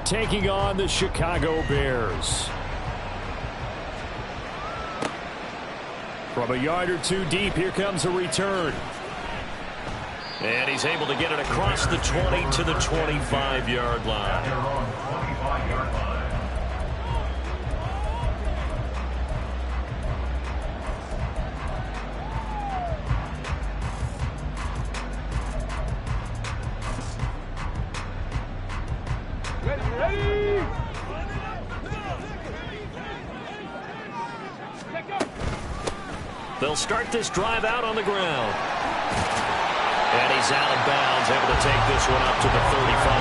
Taking on the Chicago Bears. From a yard or two deep, here comes a return. And he's able to get it across the 20 to the 25-yard line. They'll start this drive out on the ground. And he's out of bounds, able to take this one up to the 35.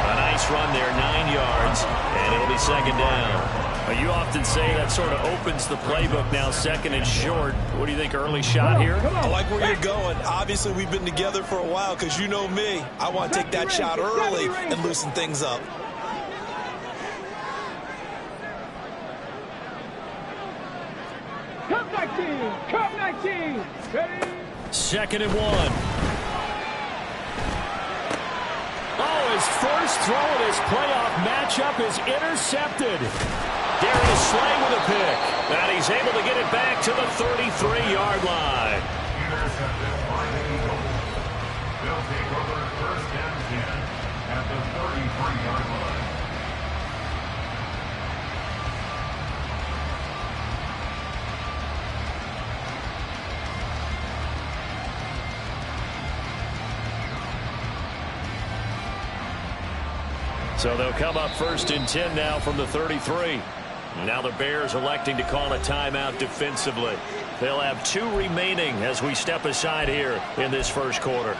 A nice run there, 9 yards, and it'll be second down. You often say that sort of opens the playbook now, second and short. What do you think, early shot here? I like where you're going. Obviously, we've been together for a while because you know me. I want to take that shot early and loosen things up. Cup 19. Ready? Second and 1. Oh, his first throw in his playoff matchup is intercepted. Darius Slay with a pick. And he's able to get it back to the 33-yard line. Intercepted by the Eagles. They'll take over first and 10 at the 33-yard line. So they'll come up first and 10 now from the 33. Now the Bears electing to call a timeout defensively. They'll have 2 remaining as we step aside here in this first quarter.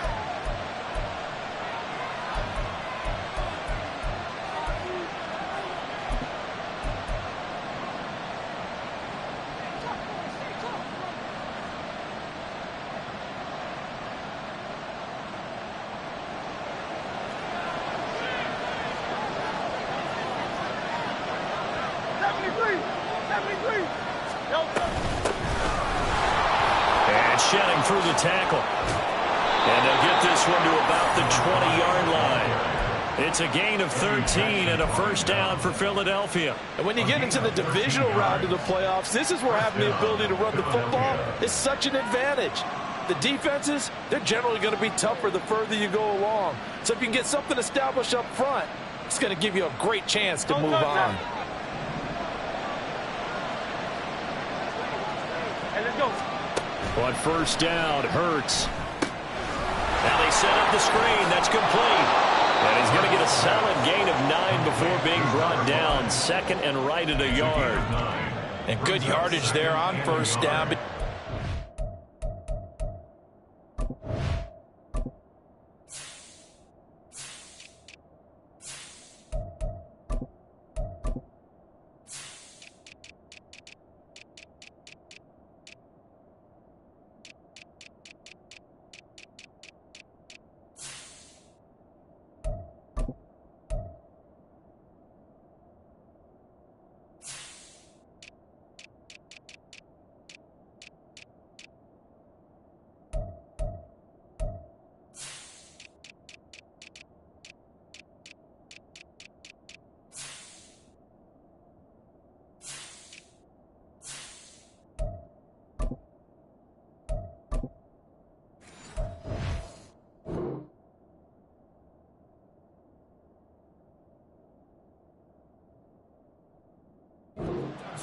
And shedding through the tackle. And they'll get this one to about the 20-yard line. It's a gain of 13 and a first down for Philadelphia. And when you get into the divisional round of the playoffs, this is where having the ability to run the football is such an advantage. The defenses, they're generally going to be tougher the further you go along. So if you can get something established up front, it's going to give you a great chance to move on. On first down, Hurts. Now they set up the screen. That's complete. And he's going to get a solid gain of 9 before being brought down. Second and right at a yard. And good yardage there on first down.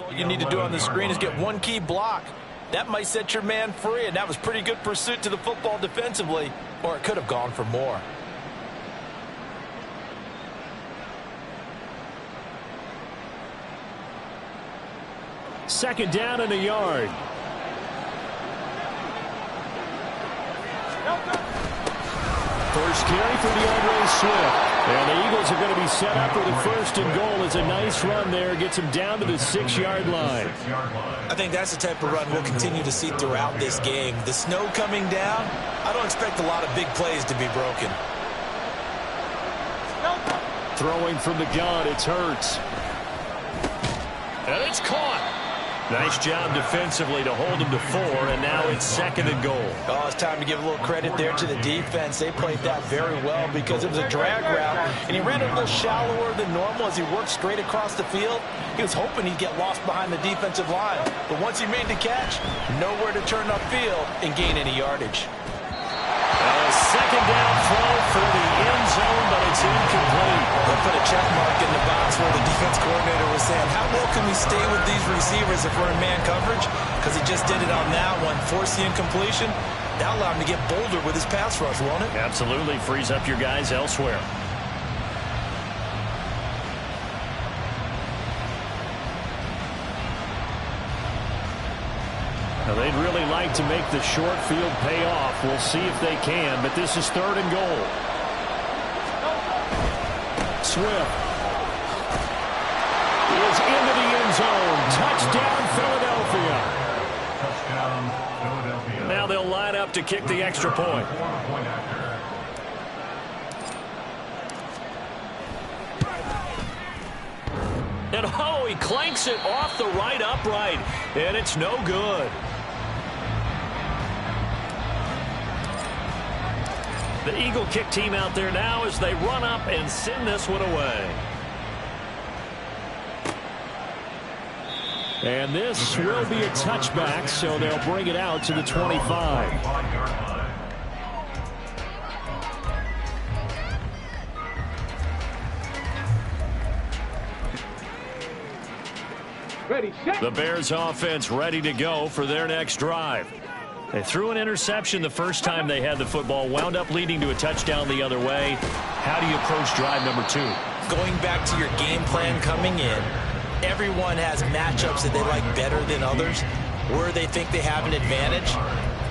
All you need to do on the screen is get one key block. That might set your man free, and that was pretty good pursuit to the football defensively, or it could have gone for more. Second down and a yard. First carry for DeAndre Swift. And the Eagles are going to be set up with a first and goal. It's a nice run there. Gets him down to the 6-yard line. I think that's the type of run we'll continue to see throughout this game. The snow coming down, I don't expect a lot of big plays to be broken. Throwing from the gun, it's Hurts. And it's caught. Nice job defensively to hold him to 4, and now it's 2nd and goal. Oh, it's time to give a little credit there to the defense. They played that very well because it was a drag route, and he ran a little shallower than normal as he worked straight across the field. He was hoping he'd get lost behind the defensive line, but once he made the catch, nowhere to turn upfield and gain any yardage. Second down throw for the end zone, but it's incomplete. They'll put a check mark in the box where the defense coordinator was saying, how well can we stay with these receivers if we're in man coverage? Because he just did it on that one, forced the incompletion. That allowed him to get bolder with his pass rush, won't it? Absolutely. Frees up your guys elsewhere. Now, they'd really like to make the short field pay off. We'll see if they can, but this is 3rd and goal. Swift is into the end zone. Touchdown, Philadelphia. Touchdown, Philadelphia. Now they'll line up to kick the extra point. And oh, he clanks it off the right upright, and it's no good. The Eagle kick team out there now as they run up and send this one away. And this will be a touchback, so they'll bring it out to the 25. Ready, set. The Bears offense ready to go for their next drive. They threw an interception the first time they had the football, wound up leading to a touchdown the other way. How do you approach drive number 2? Going back to your game plan coming in, everyone has matchups that they like better than others. Where they think they have an advantage,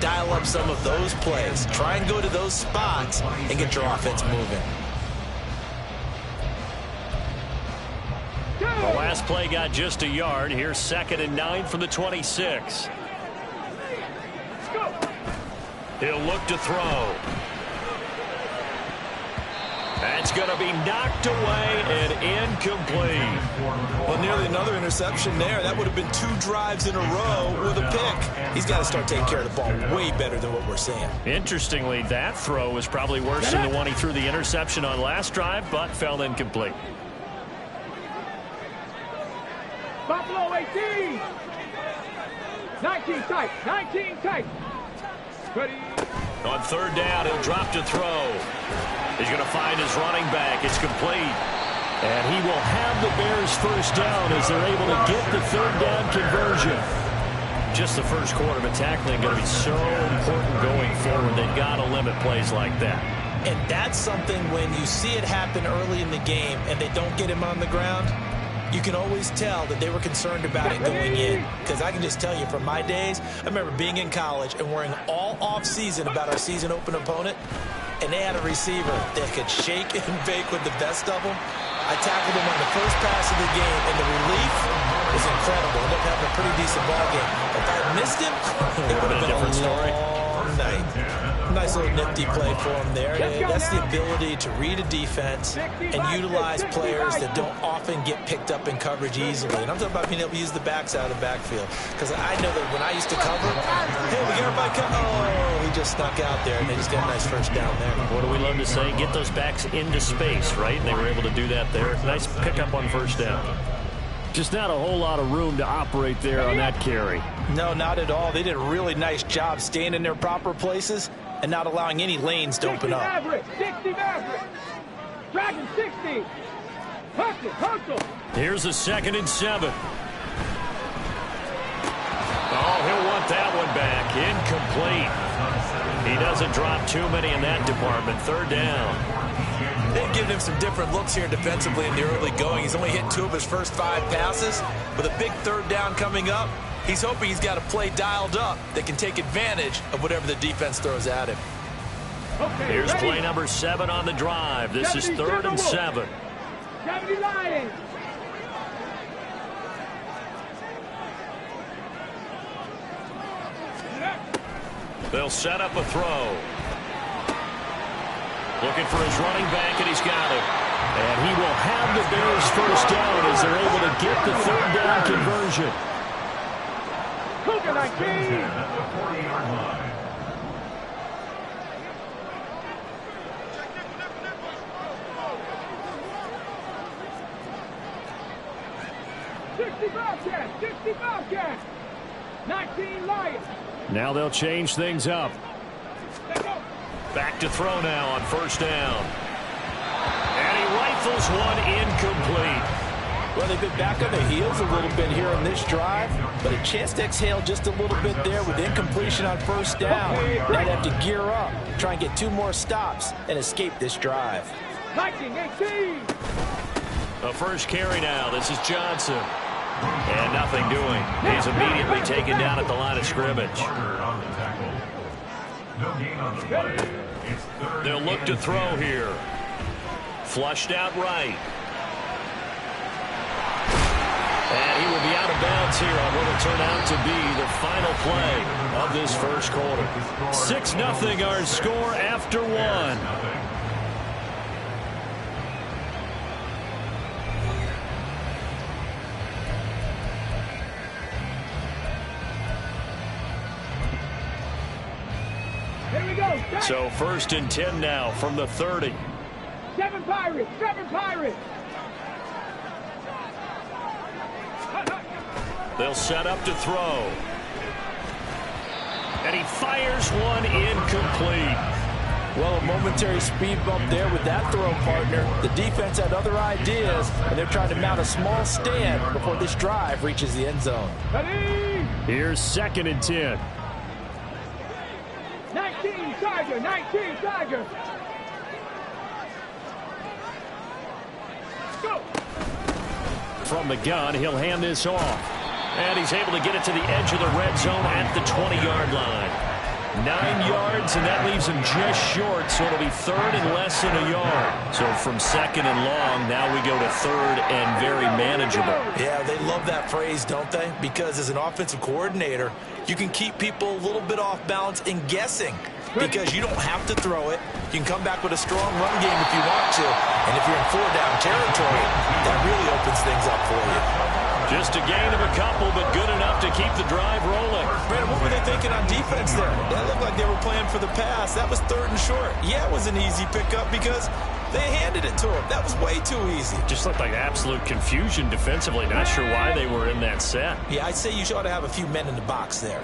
dial up some of those plays. Try and go to those spots and get your offense moving. The last play got just a yard. Here's 2nd and 9 from the 26. He'll look to throw. That's going to be knocked away and incomplete. Well, nearly another interception there. That would have been 2 drives in a row with a pick. He's got to start taking care of the ball way better than what we're seeing. Interestingly, that throw was probably worse than the one he threw the interception on last drive, but fell incomplete. Buffalo 18. 19 tight. 19 tight. Ready. On 3rd down, he'll drop to throw. He's going to find his running back. It's complete. And he will have the Bears first down as they're able to get the 3rd down conversion. Just the first quarter, but tackling going to be so important going forward. They've got to limit plays like that. And that's something when you see it happen early in the game and they don't get him on the ground, you can always tell that they were concerned about it going in. Because I can just tell you from my days, I remember being in college and worrying all off-season about our season open opponent, and they had a receiver that could shake and bake with the best of them. I tackled him on the first pass of the game, and the relief was incredible. Ended up having a pretty decent ball game. If I had missed him, it would have been a different story. Night. Nice little nifty play for him there. That's the ability to read a defense and utilize players that don't often get picked up in coverage easily. And I'm talking about being able to use the backs out of the backfield. Because I know that when I used to cover, hey, we got everybody cover. Oh, he just snuck out there, and they just got a nice first down there. What do we love to say? Get those backs into space, right? And they were able to do that there. Nice pickup on first down. Just not a whole lot of room to operate there on that carry. No, not at all. They did a really nice job staying in their proper places and not allowing any lanes to open up. 60 Maverick. Dragon 60. Hustle. Here's a 2nd and 7. Oh, he'll want that one back. Incomplete. He doesn't drop too many in that department. 3rd down. They've given him some different looks here defensively in the early going. He's only hit 2 of his first 5 passes. With a big 3rd down coming up, he's hoping he's got a play dialed up that can take advantage of whatever the defense throws at him. Okay, here's ready. play number 7 on the drive. This is 3rd and 7. 70 Lions. They'll set up a throw. Looking for his running back, and he's got it. And he will have the Bears first down as they're able to get the 3rd down conversion. Cougar 19. At the 40-yard line. Bobcats, 60 Bobcats, 19 Lions. Now they'll change things up. Back to throw now on first down. And he rifles one incomplete. Well, they've been back on their heels a little bit here on this drive, but a chance to exhale just a little bit there with incompletion on first down. Now they have to gear up, try and get 2 more stops, and escape this drive. 19, 18. A first carry now. This is Johnson. And nothing doing. He's immediately taken down at the line of scrimmage. They'll look to throw here. Flushed out right. And he will be out of bounds here on what will turn out to be the final play of this first quarter. 6-0 our score after 1. So 1st and 10 now from the 30. 7 Pirates, 7 Pirates. They'll set up to throw. And he fires one incomplete. Well, a momentary speed bump there with that throw, partner. The defense had other ideas, and they're trying to mount a small stand before this drive reaches the end zone. Ready? Here's 2nd and 10. 19 Tiger, 19 Tiger. Go. From the gun, he'll hand this off. And he's able to get it to the edge of the red zone at the 20-yard line. 9 yards, and that leaves him just short, so it'll be 3rd and less than a yard. So from 2nd and long, now we go to 3rd and very manageable. Yeah, they love that phrase, don't they? Because as an offensive coordinator, you can keep people a little bit off balance and guessing because you don't have to throw it. You can come back with a strong run game if you want to. And if you're in 4-down territory, that really opens things up for you. Just a gain of a couple, but good enough to keep the drive rolling. Brandon, what were they thinking on defense there? That looked like they were playing for the pass. That was 3rd and short. Yeah, it was an easy pickup because they handed it to him. That was way too easy. Just looked like absolute confusion defensively. Not sure why they were in that set. Yeah, I'd say you ought to have a few men in the box there.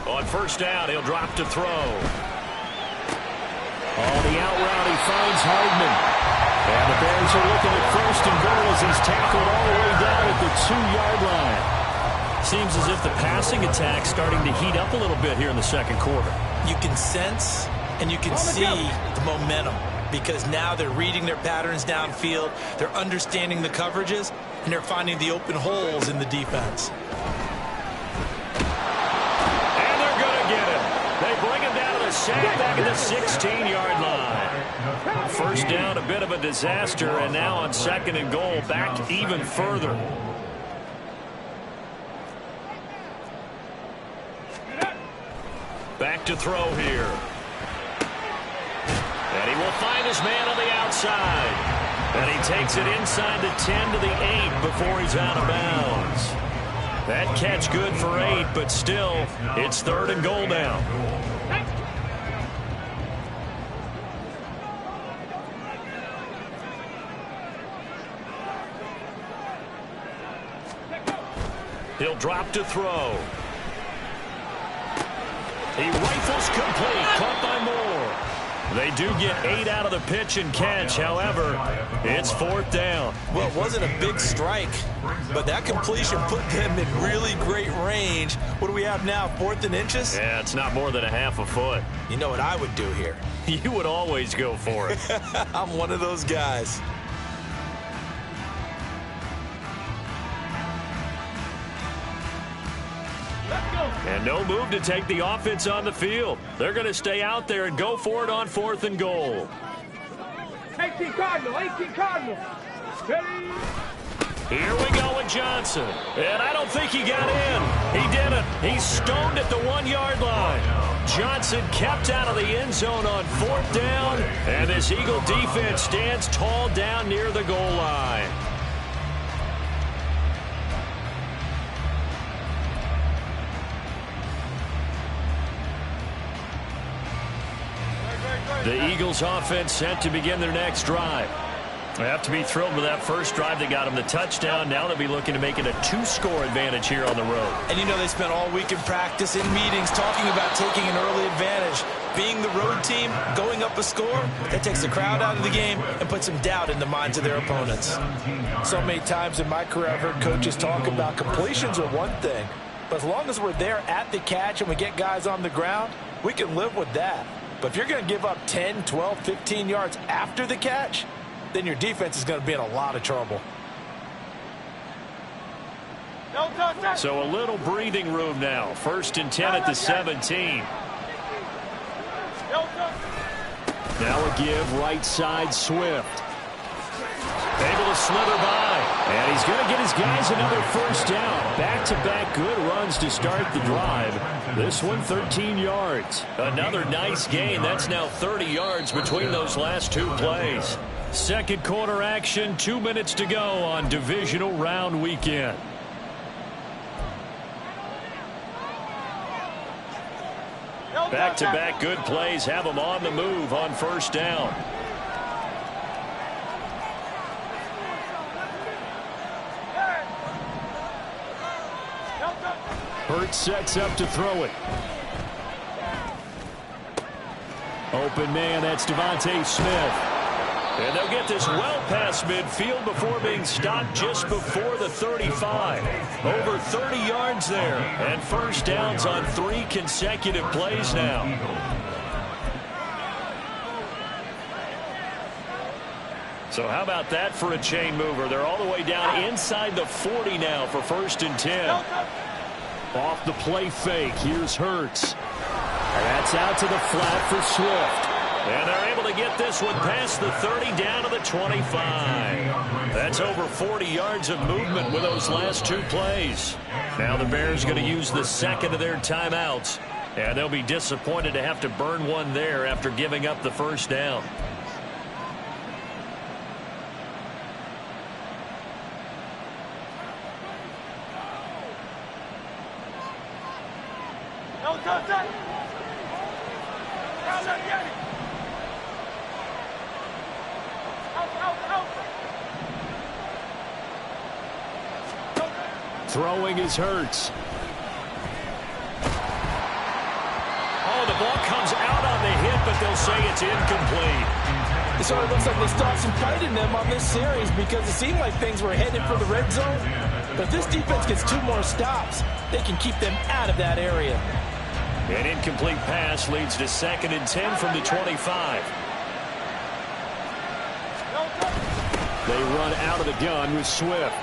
On first down, he'll drop to throw. On the out route, he finds Hardman. And the Bears are looking at 1st and goal as he's tackled all the way down at the 2-yard line. Seems as if the passing attack's starting to heat up a little bit here in the 2nd quarter. You can sense and you can see the momentum because now they're reading their patterns downfield, they're understanding the coverages, and they're finding the open holes in the defense. And they're going to get him. They bring him down to the sack back at the 16-yard line. First down, a bit of a disaster, and now on 2nd and goal, back even further. Back to throw here. And he will find his man on the outside. And he takes it inside the 10 to the 8 before he's out of bounds. That catch good for 8, but still, it's 3rd and goal now. He'll drop to throw. He rifles complete, caught by Moore. They do get 8 out of the pitch and catch. However, it's 4th down. Well, it wasn't a big strike, but that completion put them in really great range. What do we have now, 4th and inches? Yeah, it's not more than a half a foot. You know what I would do here? You would always go for it. I'm one of those guys. And no move to take the offense on the field. They're going to stay out there and go for it on 4th and goal. 18 Cardinal, 18 Cardinal. Ready? Here we go with Johnson. And I don't think he got in. He didn't. He's stoned at the 1-yard line. Johnson kept out of the end zone on 4th down. And this Eagle defense stands tall down near the goal line. The Eagles offense set to begin their next drive. They have to be thrilled with that first drive that got them the touchdown. Now they'll be looking to make it a 2-score advantage here on the road. And you know they spent all week in practice, in meetings, talking about taking an early advantage. Being the road team, going up a score, that takes the crowd out of the game and puts some doubt in the minds of their opponents. So many times in my career I've heard coaches talk about completions are one thing. But as long as we're there at the catch and we get guys on the ground, we can live with that. But if you're going to give up 10, 12, 15 yards after the catch, then your defense is going to be in a lot of trouble. So a little breathing room now. 1st and 10 at the 17. Now a give right side Swift. Able to slither by. And he's going to get his guys another first down. Back-to-back good runs to start the drive. This one 13 yards. Another nice gain. That's now 30 yards between those last 2 plays. Second quarter action, 2 minutes to go on divisional round weekend. Back-to-back good plays have them on the move on first down. Hurts sets up to throw it. Open man, that's Devontae Smith. And they'll get this well past midfield before being stopped just before the 35. Over 30 yards there. And first downs on 3 consecutive plays now. So how about that for a chain mover? They're all the way down inside the 40 now for 1st and 10. Off the play fake. Here's Hurts. That's out to the flat for Swift. And they're able to get this one past the 30 down to the 25. That's over 40 yards of movement with those last 2 plays. Now the Bears going to use the second of their timeouts. And they'll be disappointed to have to burn one there after giving up the first down. Throwing is Hurts. Oh, the ball comes out on the hit, but they'll say it's incomplete. It sort of looks like they start some fight in them on this series because it seemed like things were headed for the red zone. But if this defense gets 2 more stops, they can keep them out of that area. An incomplete pass leads to 2nd and 10 from the 25. They run out of the gun with Swift.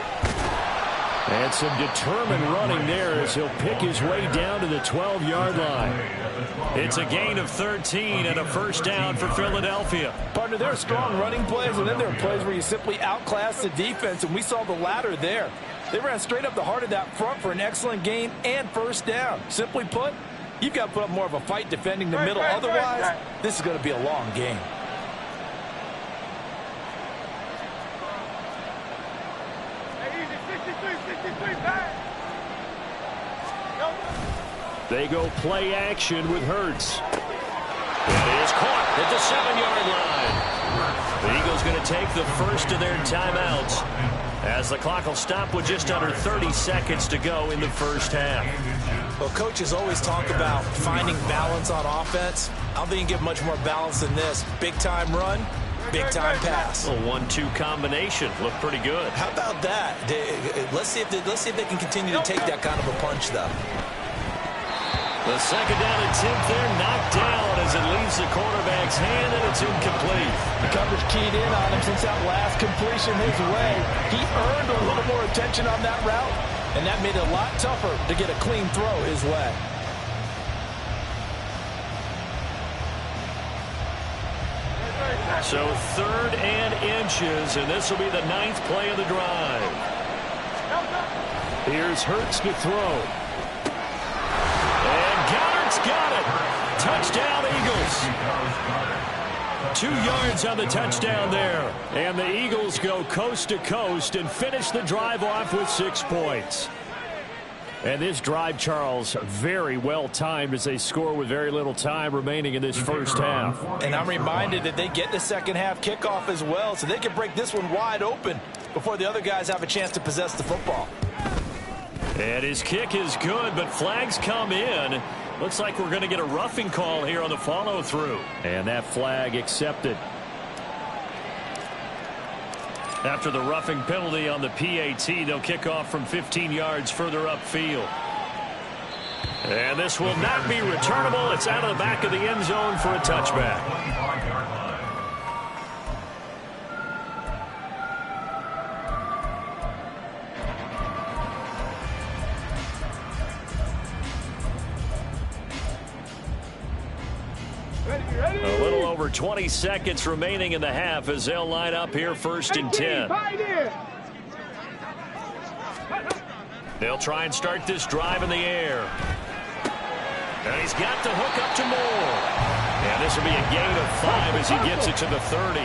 And some determined running there as he'll pick his way down to the 12-yard line. It's a gain of 13 and a first down for Philadelphia. Partner, there are strong running plays, and then there are plays where you simply outclass the defense, and we saw the latter there. They ran straight up the heart of that front for an excellent gain and first down. Simply put, you've got to put up more of a fight defending the middle. Otherwise, this is going to be a long game. They go play action with Hurts. It is caught at the 7-yard line. The Eagles going to take the first of their timeouts as the clock will stop with just under 30 seconds to go in the first half. Well, coaches always talk about finding balance on offense. I don't think you can get much more balance than this. Big-time run, big-time pass. A 1-2 combination. Looked pretty good. How about that? Let's see if they can continue to take that kind of a punch, though. The 2nd down attempt there knocked down as it leaves the quarterback's hand, and it's incomplete. The coverage keyed in on him since that last completion his way. He earned a little more attention on that route, and that made it a lot tougher to get a clean throw his way. So 3rd and inches, and this will be the 9th play of the drive. Here's Hurts to throw. Got it. Touchdown, Eagles. 2 yards on the touchdown there. And the Eagles go coast to coast and finish the drive off with 6 points. And this drive, Charles, very well timed as they score with very little time remaining in this first half. And I'm reminded that they get the second half kickoff as well, so they can break this one wide open before the other guys have a chance to possess the football. And his kick is good, but flags come in. Looks like we're going to get a roughing call here on the follow-through. And that flag accepted. After the roughing penalty on the PAT, they'll kick off from 15 yards further upfield. And this will not be returnable. It's out of the back of the end zone for a touchback. A little over 20 seconds remaining in the half as they'll line up here first and 10. They'll try and start this drive in the air. And he's got the hook up to Moore. And this will be a gain of 5 as he gets it to the 30.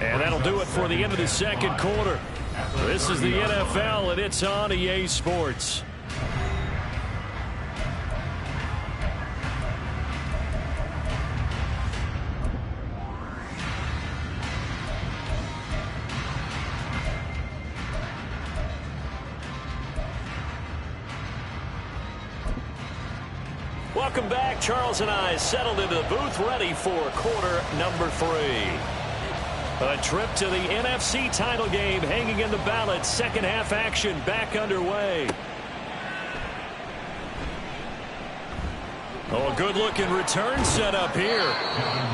And that'll do it for the end of the second quarter. This is the NFL, and it's on EA Sports. Welcome back. Charles and I settled into the booth ready for quarter number 3. A trip to the NFC title game hanging in the balance. Second half action back underway. Oh, a good-looking return set up here.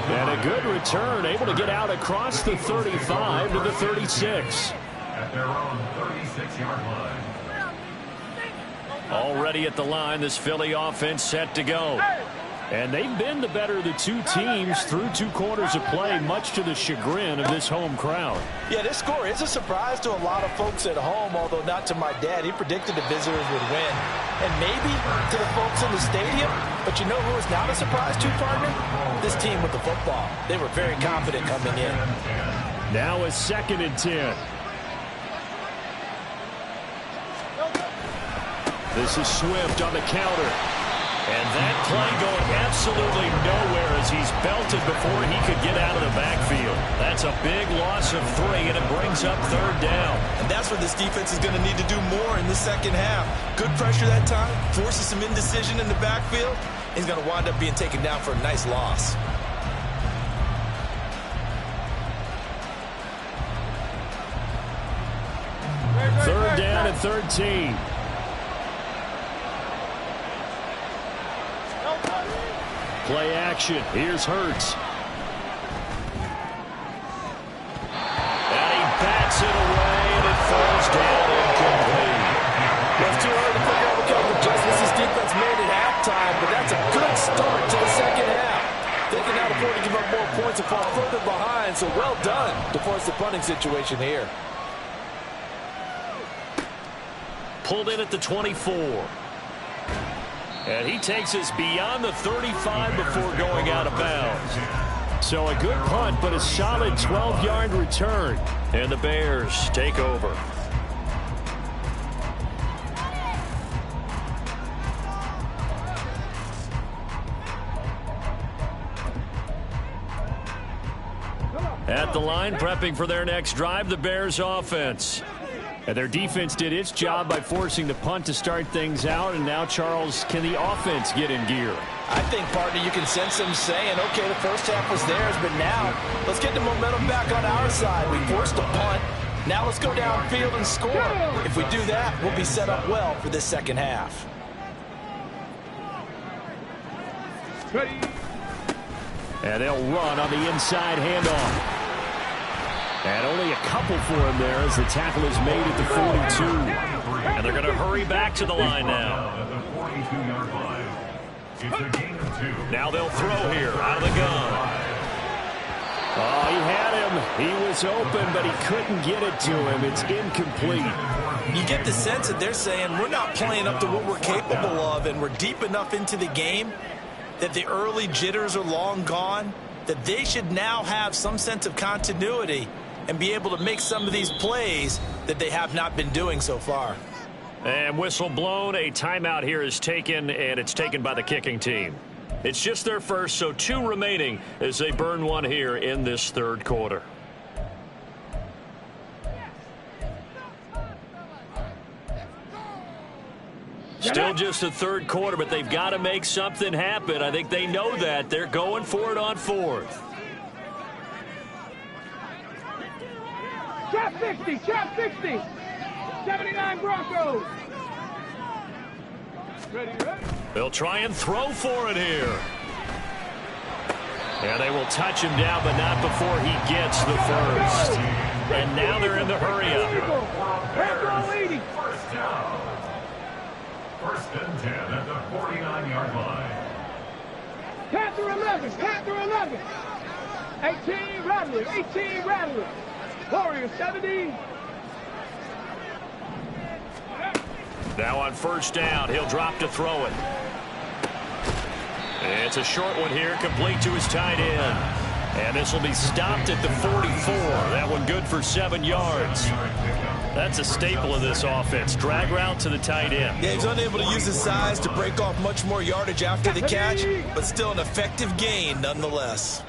And a good return, able to get out across the 35 to the 36. At their own 36-yard line. Already at the line, this Philly offense set to go. And they've been the better of the two teams through 2 quarters of play, much to the chagrin of this home crowd. Yeah, this score is a surprise to a lot of folks at home, although not to my dad. He predicted the visitors would win. And maybe to the folks in the stadium. But you know who is not a surprise to, partner? This team with the football. They were very confident coming in. Now a 2nd and 10. This is Swift on the counter. And that play going absolutely nowhere as he's belted before he could get out of the backfield. That's a big loss of 3, and it brings up 3rd down. And that's what this defense is going to need to do more in the second half. Good pressure that time, forces some indecision in the backfield. He's going to wind up being taken down for a nice loss. Third down and 13. Play action. Here's Hurts. And he bats it away, and it falls down incomplete. It's too hard to figure out what kind of adjustments this defense made at halftime, but that's a good start to the second half. They can now afford to give up more points and fall further behind, so well done to force the punting situation here. Pulled in at the 24. And he takes us beyond the 35 before going out of bounds. So a good punt, but a solid 12-yard return. And the Bears take over. At the line, prepping for their next drive, the Bears offense. And their defense did its job by forcing the punt to start things out. And now, Charles, can the offense get in gear? I think, partner, you can sense them saying, okay, the first half was theirs, but now let's get the momentum back on our side. We forced a punt. Now let's go downfield and score. If we do that, we'll be set up well for this second half. And they'll run on the inside handoff. And only a couple for him there as the tackle is made at the 42. And they're going to hurry back to the line now. Now they'll throw here out of the gun. Oh, he had him. He was open, but he couldn't get it to him. It's incomplete. You get the sense that they're saying we're not playing up to what we're capable of, and we're deep enough into the game that the early jitters are long gone, that they should now have some sense of continuity and be able to make some of these plays that they have not been doing so far. And whistle blown. A timeout here is taken, and it's taken by the kicking team. It's just their first, so 2 remaining as they burn one here in this third quarter. Still just the third quarter, but they've got to make something happen. I think they know that. They're going for it on 4th. Chop 60, chop 60. 79 Broncos. Ready, ready. They'll try and throw for it here. And they will touch him down, but not before he gets the first. And now they're in the hurry-up. First down. 1st and 10 at the 49-yard line. Panther 11, Panther 11. 18 Rattlers, 18 Rattlers. Warriors 70. Now on 1st down, he'll drop to throw it. It's a short one here, complete to his tight end. And this will be stopped at the 44. That one good for 7 yards. That's a staple of this offense. Drag route to the tight end. Yeah, he's unable to use his size to break off much more yardage after the catch, but still an effective gain nonetheless.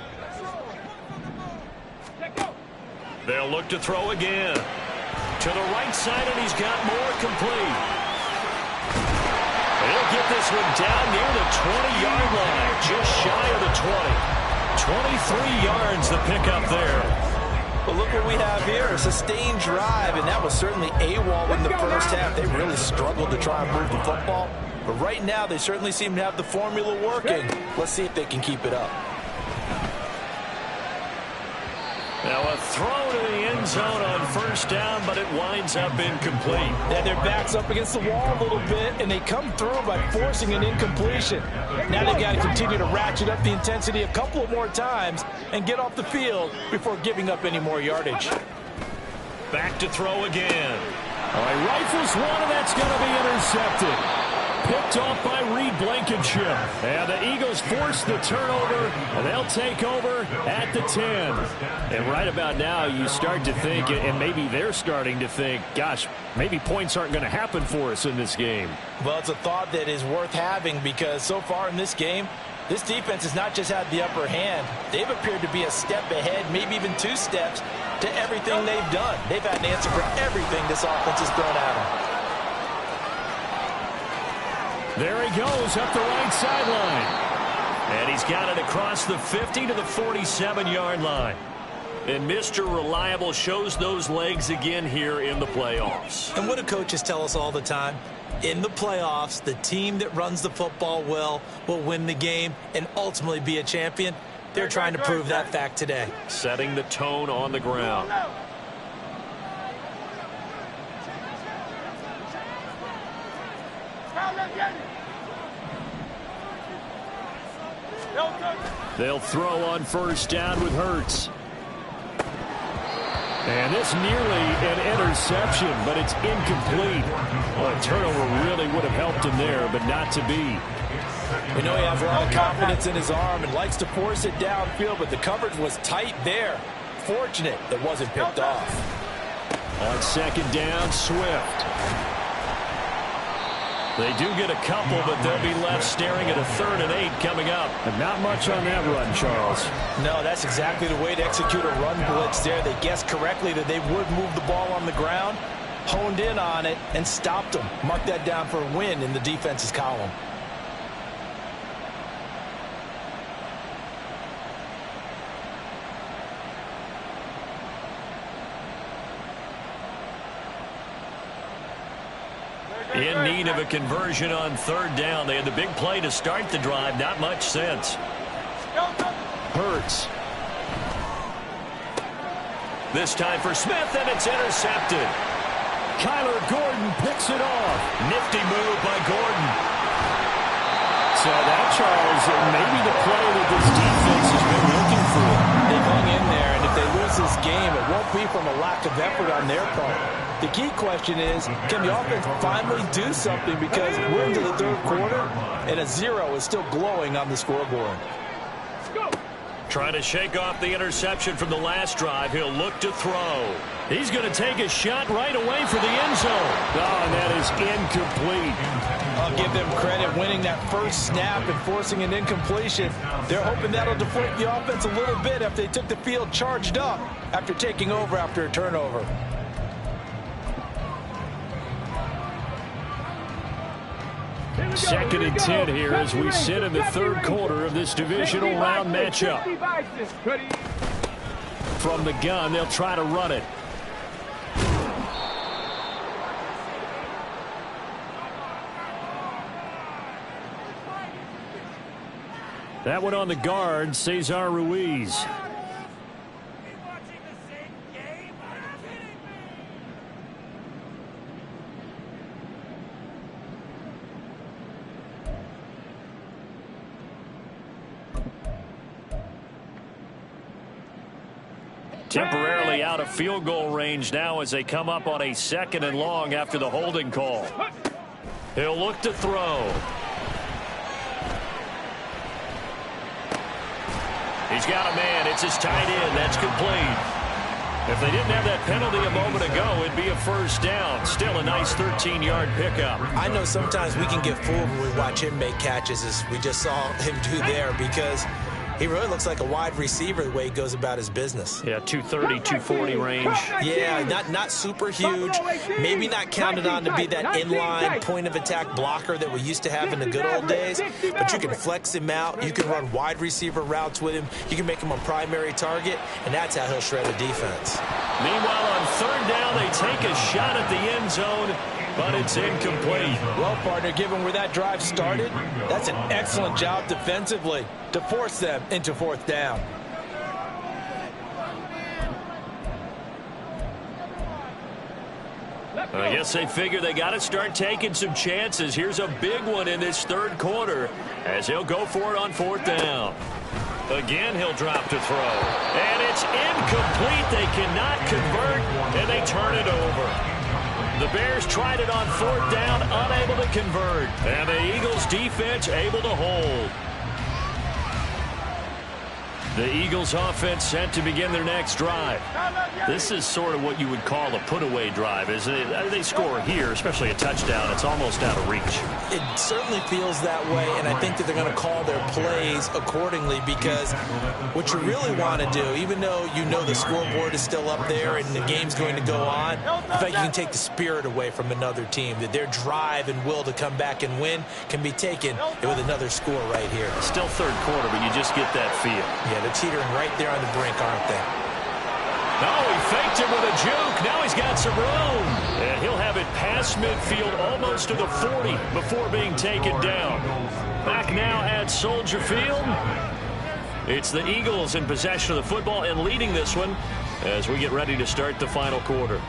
They'll look to throw again. To the right side, and he's got more complete. He'll get this one down near the 20-yard line, just shy of the 20. 23 yards the pickup there. But look what we have here, a sustained drive, and that was certainly AWOL in the first half. They really struggled to try and move the football. But right now, they certainly seem to have the formula working. Let's see if they can keep it up. Now a throw to the end zone on 1st down, but it winds up incomplete. And their back's up against the wall a little bit, and they come through by forcing an incompletion. Now they've got to continue to ratchet up the intensity a couple of more times and get off the field before giving up any more yardage. Back to throw again. All right, rifles one, and that's going to be intercepted. Picked off by Reed Blankenship. And the Eagles force the turnover, and they'll take over at the 10. And right about now, you start to think, and maybe they're starting to think, gosh, maybe points aren't going to happen for us in this game. Well, it's a thought that is worth having because so far in this game, this defense has not just had the upper hand. They've appeared to be a step ahead, maybe even 2 steps to everything they've done. They've had an answer for everything this offense has thrown at them. There he goes up the right sideline. And he's got it across the 50 to the 47-yard line. And Mr. Reliable shows those legs again here in the playoffs. And what do coaches tell us all the time? In the playoffs, the team that runs the football well will win the game and ultimately be a champion. They're trying to prove that fact today. Setting the tone on the ground. They'll throw on 1st down with Hurts. And this nearly an interception, but it's incomplete. Well, a turnover really would have helped him there, but not to be. We know he has a lot of confidence in his arm and likes to force it downfield, but the coverage was tight there. Fortunate that wasn't picked off. On 2nd down, Swift. They do get a couple, but they'll be left staring at a 3rd and 8 coming up. And not much on that run, Charles. No, that's exactly the way to execute a run blitz there. They guessed correctly that they would move the ball on the ground, honed in on it, and stopped them. Mark that down for a win in the defense's column. In need of a conversion on 3rd down. They had the big play to start the drive. Not much sense. Hurts. This time for Smith, and it's intercepted. Kyler Gordon picks it off. Nifty move by Gordon. So that, Charles, maybe the play that this defense has been looking for. They've hung in there, and if they lose this game, it won't be from a lack of effort on their part. The key question is, can the offense finally do something, because we're into the 3rd quarter, and a 0 is still glowing on the scoreboard. Trying to shake off the interception from the last drive. He'll look to throw. He's going to take a shot right away for the end zone. Oh, and that is incomplete. I'll give them credit winning that first snap and forcing an incompletion. They're hoping that'll deflate the offense a little bit after they took the field charged up after taking over after a turnover. Second and 10 here as we sit in the third quarter of this divisional round matchup. From the gun, they'll try to run it. That one on the guard, Cesar Ruiz. Temporarily out of field goal range now as they come up on a 2nd and long after the holding call. He'll look to throw. He's got a man. It's his tight end. That's complete. If they didn't have that penalty a moment ago, it'd be a first down. Still a nice 13-yard pickup. I know sometimes we can get fooled when we watch him make catches, as we just saw him do there, because he really looks like a wide receiver the way he goes about his business. Yeah, 230, 240 range. Yeah, not super huge. Maybe not counted on to be that inline point-of-attack blocker that we used to have in the good old days. But you can flex him out. You can run wide receiver routes with him. You can make him a primary target, and that's how he'll shred a defense. Meanwhile, on 3rd down, they take a shot at the end zone, but it's incomplete. Well, partner, given where that drive started, that's an excellent job defensively to force them into 4th down. I guess they figure they got to start taking some chances. Here's a big one in this 3rd quarter as he'll go for it on 4th down. Again, he'll drop to throw. And it's incomplete. They cannot convert, and they turn it over. The Bears tried it on 4th down, unable to convert. And the Eagles defense able to hold. The Eagles offense set to begin their next drive. This is sort of what you would call a put-away drive, isn't it? They score here, especially a touchdown. It's almost out of reach. It certainly feels that way, and I think that they're going to call their plays accordingly, because what you really want to do, even though you know the scoreboard is still up there and the game's going to go on, in fact, you can take the spirit away from another team, that their drive and will to come back and win can be taken with another score right here. Still 3rd quarter, but you just get that feel. Yeah, they're teetering right there on the brink, aren't they? Oh, he faked him with a juke. Now he's got some room. And he'll have it past midfield almost to the 40 before being taken down. Back now at Soldier Field. It's the Eagles in possession of the football and leading this one as we get ready to start the final quarter.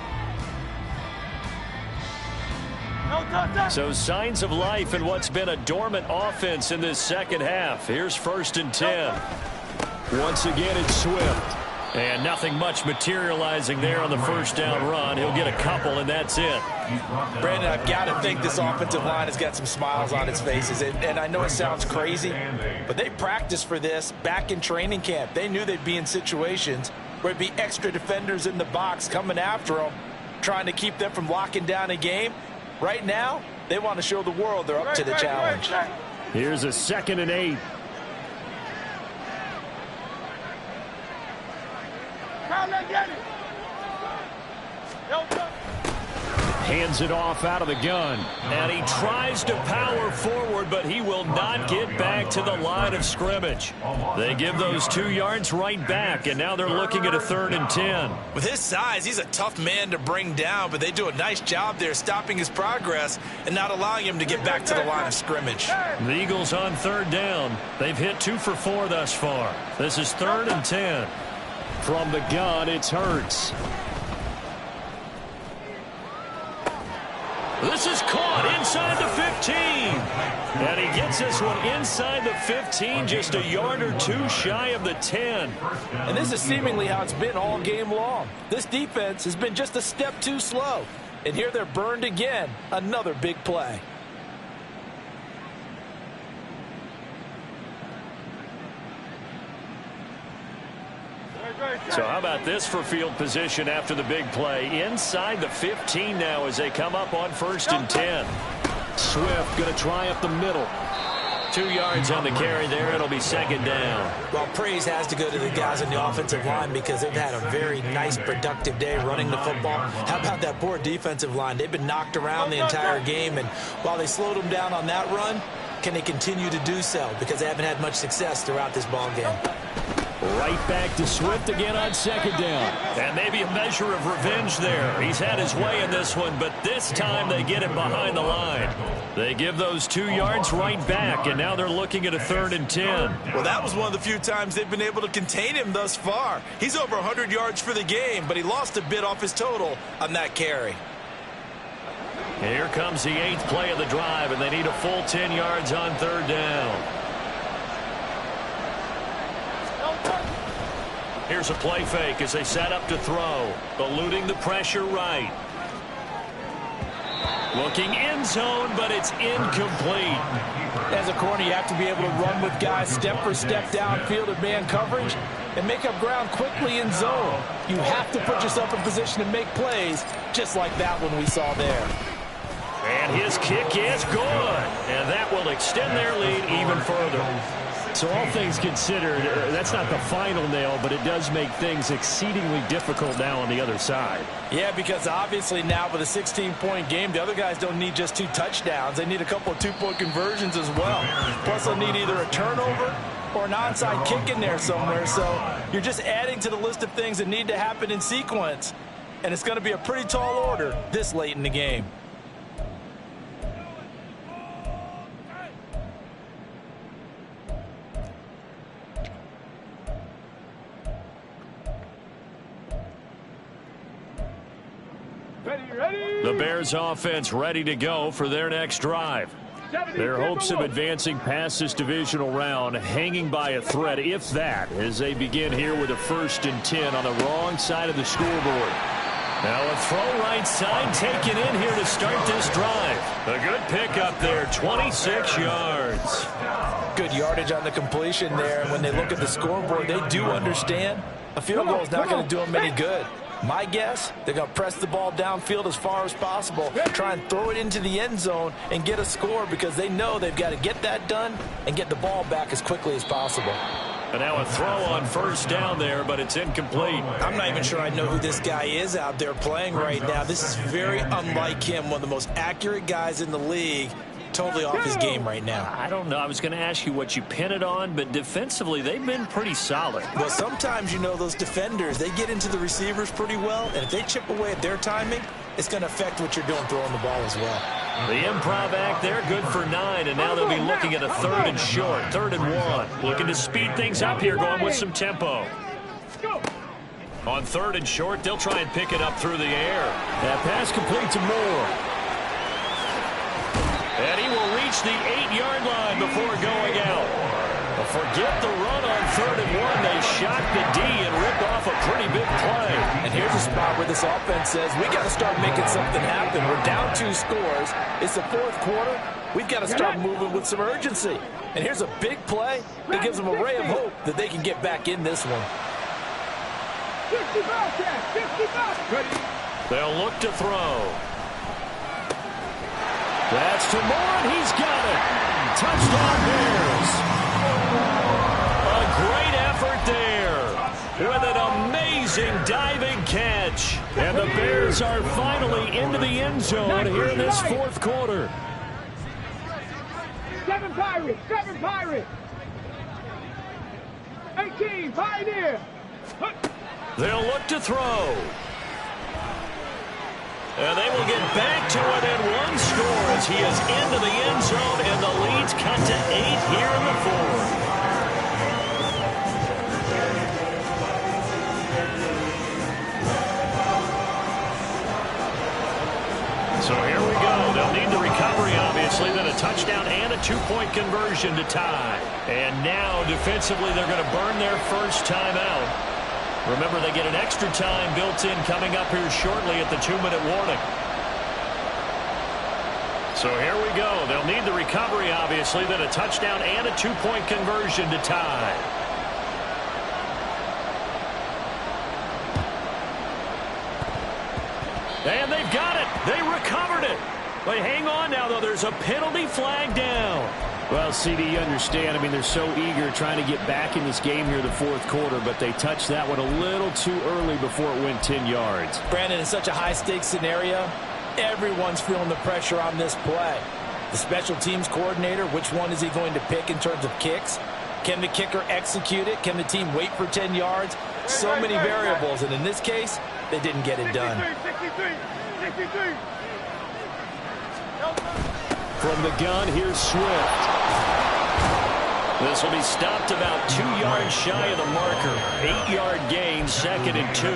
So signs of life in what's been a dormant offense in this 2nd half. Here's 1st and 10. Once again, it's Swift. And nothing much materializing there on the 1st down run. He'll get a couple, and that's it. Brandon, I've got to think this offensive line has got some smiles on its faces. And I know it sounds crazy, but they practiced for this back in training camp. They knew they'd be in situations where it'd be extra defenders in the box coming after them, trying to keep them from locking down a game. Right now, they want to show the world they're up to the challenge. Here's a 2nd and 8. Hands it off out of the gun. And he tries to power forward, but he will not get back to the line of scrimmage. They give those 2 yards right back, and now they're looking at a 3rd and 10. With his size, he's a tough man to bring down, but they do a nice job there stopping his progress and not allowing him to get back to the line of scrimmage. The Eagles on 3rd down. They've hit 2 for 4 thus far. This is 3rd and 10. From the gun, it's Hurts. This is caught inside the 15. And he gets this one inside the 15, just a yard or 2 shy of the 10. And this is seemingly how it's been all game long. This defense has been just a step too slow. And here they're burned again. Another big play. So how about this for field position after the big play? Inside the 15 now as they come up on 1st and 10. Swift going to try up the middle. 2 yards on the carry there. It'll be 2nd down. Well, praise has to go to the guys on the offensive line because they've had a very nice, productive day running the football. How about that poor defensive line? They've been knocked around the entire game, and while they slowed them down on that run, can they continue to do so? Because they haven't had much success throughout this ball game. Right back to Swift again on 2nd down. And maybe a measure of revenge there. He's had his way in this one, but this time they get him behind the line. They give those 2 yards right back, and now they're looking at a 3rd and 10. Well, that was one of the few times they've been able to contain him thus far. He's over 100 yards for the game, but he lost a bit off his total on that carry. Here comes the 8th play of the drive, and they need a full 10 yards on 3rd down. Here's a play fake as they set up to throw. Eluding the pressure right. Looking end zone, but it's incomplete. As a corner, you have to be able to run with guys step for step downfield in man coverage and make up ground quickly in zone. You have to put yourself in position to make plays, just like that one we saw there. And his kick is good. And that will extend their lead even further. So all things considered, that's not the final nail, but it does make things exceedingly difficult now on the other side. Yeah, because obviously now with a 16-point game, the other guys don't need just 2 touchdowns. They need a couple of 2-point conversions as well. Plus, they'll need either a turnover or an onside kick in there somewhere. So you're just adding to the list of things that need to happen in sequence. And it's going to be a pretty tall order this late in the game. The Bears offense ready to go for their next drive. Their hopes of advancing past this divisional round hanging by a thread, if that, as they begin here with a 1st and 10 on the wrong side of the scoreboard. Now a throw right side taken in here to start this drive. A good pickup there, 26 yards. Good yardage on the completion there. And when they look at the scoreboard, they do understand a field goal is not going to do them any good. My guess, they're going to press the ball downfield as far as possible, try and throw it into the end zone and get a score because they know they've got to get that done and get the ball back as quickly as possible. And now a throw on 1st down there, but it's incomplete. I'm not even sure I know who this guy is out there playing right now. This is very unlike him, one of the most accurate guys in the league. Totally off his game right now. I don't know. I was going to ask you what you pin it on, but defensively, they've been pretty solid. Well, sometimes, you know, those defenders, they get into the receivers pretty well, and if they chip away at their timing, it's going to affect what you're doing throwing the ball as well. The improv act there, good for 9, and now they'll be looking at a 3rd and short, 3rd and 1. Looking to speed things up here, going with some tempo. On 3rd and short, they'll try and pick it up through the air. That pass complete to Moore. And he will reach the 8-yard line before going out. But forget the run on 3rd and 1. They shot the D and ripped off a pretty big play. And here's a spot where this offense says, we got to start making something happen. We're down 2 scores. It's the 4th quarter. We've got to start moving with some urgency. And here's a big play that gives them a ray of hope that they can get back in this one. 50 They'll look to throw. That's to Moore, and he's got it. Touchdown Bears. A great effort there with an amazing diving catch. And the Bears are finally into the end zone here in this 4th quarter. 7 Pirates, 7 Pirates. 18, Pioneer. They'll look to throw. And they will get back to within 1 score as he is into the end zone, and the lead's cut to 8 here in the 4th. So here we go. They'll need the recovery, obviously, then a touchdown and a 2-point conversion to tie. And now, defensively, they're going to burn their first timeout. Remember, they get an extra time built in coming up here shortly at the 2-minute warning. So here we go. They'll need the recovery, obviously, then a touchdown and a 2-point conversion to tie. And they've got it. They recovered it. But hang on now, though. There's a penalty flag down. Well, CD, you understand. I mean, they're so eager trying to get back in this game here in the fourth quarter, but they touched that one a little too early before it went 10 yards. Brandon, in such a high-stakes scenario, everyone's feeling the pressure on this play. The special teams coordinator, which one is he going to pick in terms of kicks? Can the kicker execute it? Can the team wait for 10 yards? So many variables, and in this case, they didn't get it done. 63. From the gun, here's Swift. This will be stopped about 2 yards shy of the marker. 8-yard gain, 2nd and 2.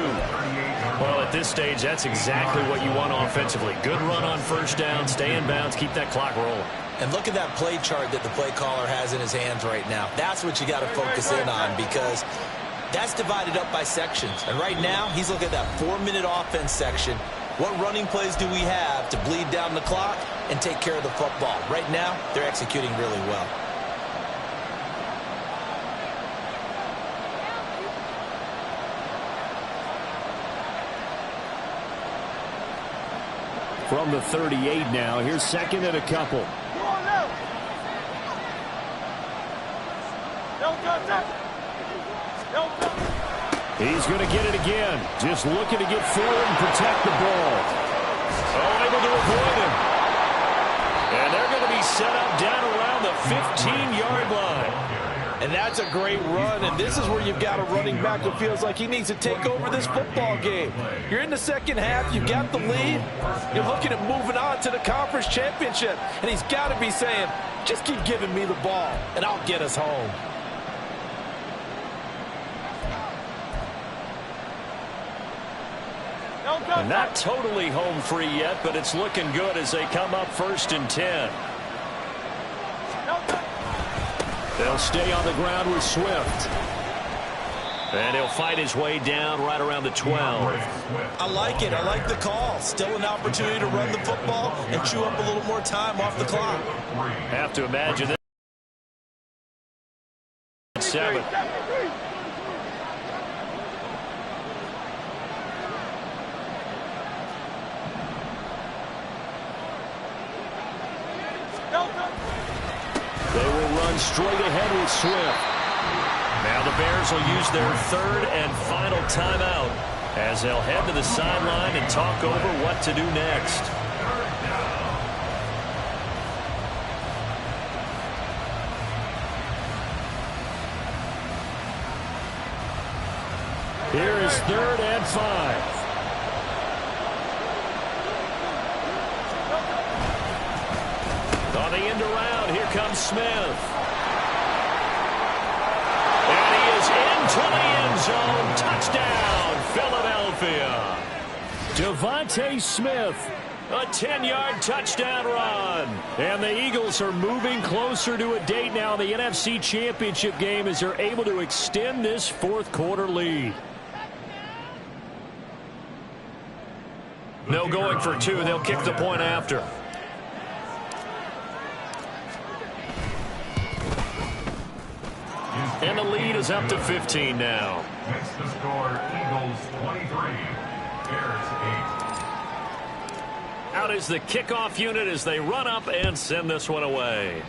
Well, at this stage, that's exactly what you want offensively. Good run on first down, stay in bounds, keep that clock rolling. And look at that play chart that the play caller has in his hands right now. That's what you got to focus in on, because that's divided up by sections. And right now, he's looking at that 4-minute offense section. What running plays do we have to bleed down the clock and take care of the football? Right now, they're executing really well. From the 38 now, here's 2nd and a couple. He's going to get it again. Just looking to get forward and protect the ball. Oh, able to avoid him. And they're going to be set up down around the 15-yard line. And that's a great run, and this is where you've got a running back who feels like he needs to take over this football game. You're in the second half, you got the lead, you're looking at moving on to the conference championship, and he's got to be saying, just keep giving me the ball, and I'll get us home. Not totally home free yet, but it's looking good as they come up 1st and 10. They'll stay on the ground with Swift. And he'll fight his way down right around the 12. I like it. I like the call. Still an opportunity to run the football and chew up a little more time off the clock. Have to imagine this. 7. They will run straight ahead with Swift. Now the Bears will use their 3rd and final timeout as they'll head to the sideline and talk over what to do next. Here is 3rd and 5. On the end around, here comes Smith. And he is into the end zone. Touchdown, Philadelphia. Devontae Smith, A 10-yard touchdown run. and the Eagles are moving closer to a date now in the NFC Championship game as they're able to extend this fourth quarter lead. No going for 2. They'll kick the point after. And the lead is up to 15 now. Makes the score Eagles 23, Bears 8. Out is the kickoff unit as they run up and send this one away.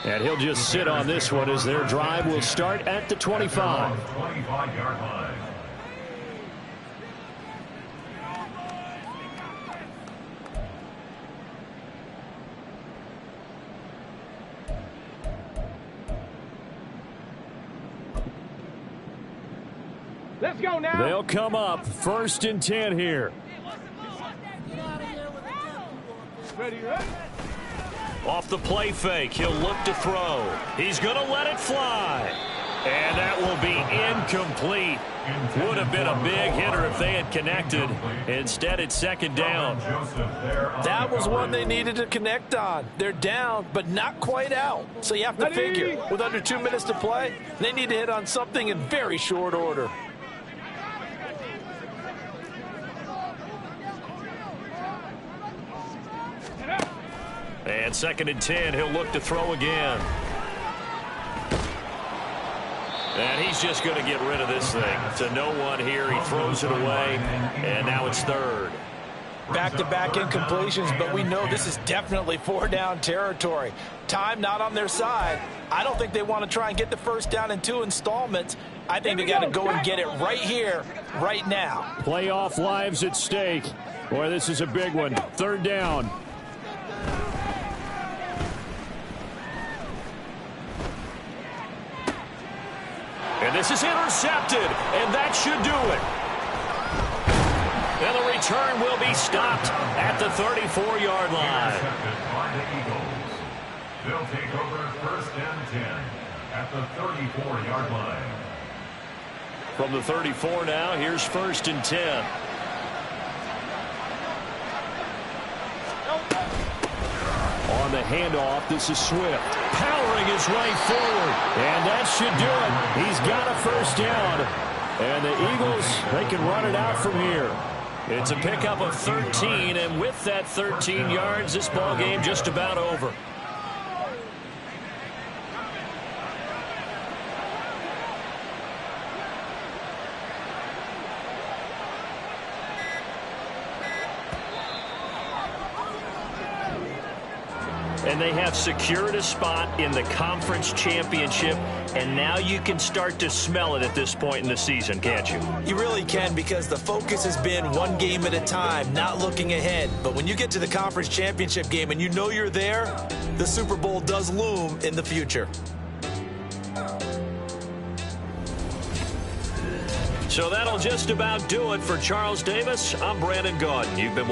And he'll just sit on this one as their drive will start at the 25. 25-yard line. Let's go now. They'll come up 1st and 10 here. Ready, ready? Off the play fake, he'll look to throw. He's going to let it fly. And that will be incomplete. Would have been a big hitter if they had connected. Instead, it's 2nd down. That was one they needed to connect on. They're down, but not quite out. So you have to figure, with under 2 minutes to play, they need to hit on something in very short order. And 2nd and 10, he'll look to throw again. And he's just going to get rid of this thing. To no one here. He throws it away, and now it's third. Back-to-back incompletions, but we know this is definitely four-down territory. Time not on their side. I don't think they want to try and get the first down in 2 installments. I think they got to go and get it right here, right now. Playoff lives at stake. Boy, this is a big one. Third down. And this is intercepted, and that should do it. And the return will be stopped at the 34-yard line. Intercepted by the Eagles. They'll take over first and 10 at the 34-yard line. From the 34 now, here's first and 10. On the handoff, this is Swift. Powering his way forward. And that should do it. He's got a first down. And the Eagles, they can run it out from here. It's a pickup of 13, and with that 13 yards, this ball game just about over. And they have secured a spot in the conference championship, and now you can start to smell it at this point in the season, can't you? You really can, because the focus has been one game at a time, not looking ahead. But when you get to the conference championship game and you know you're there, the Super Bowl does loom in the future. So that'll just about do it for Charles Davis. I'm Brandon Gaudin. You've been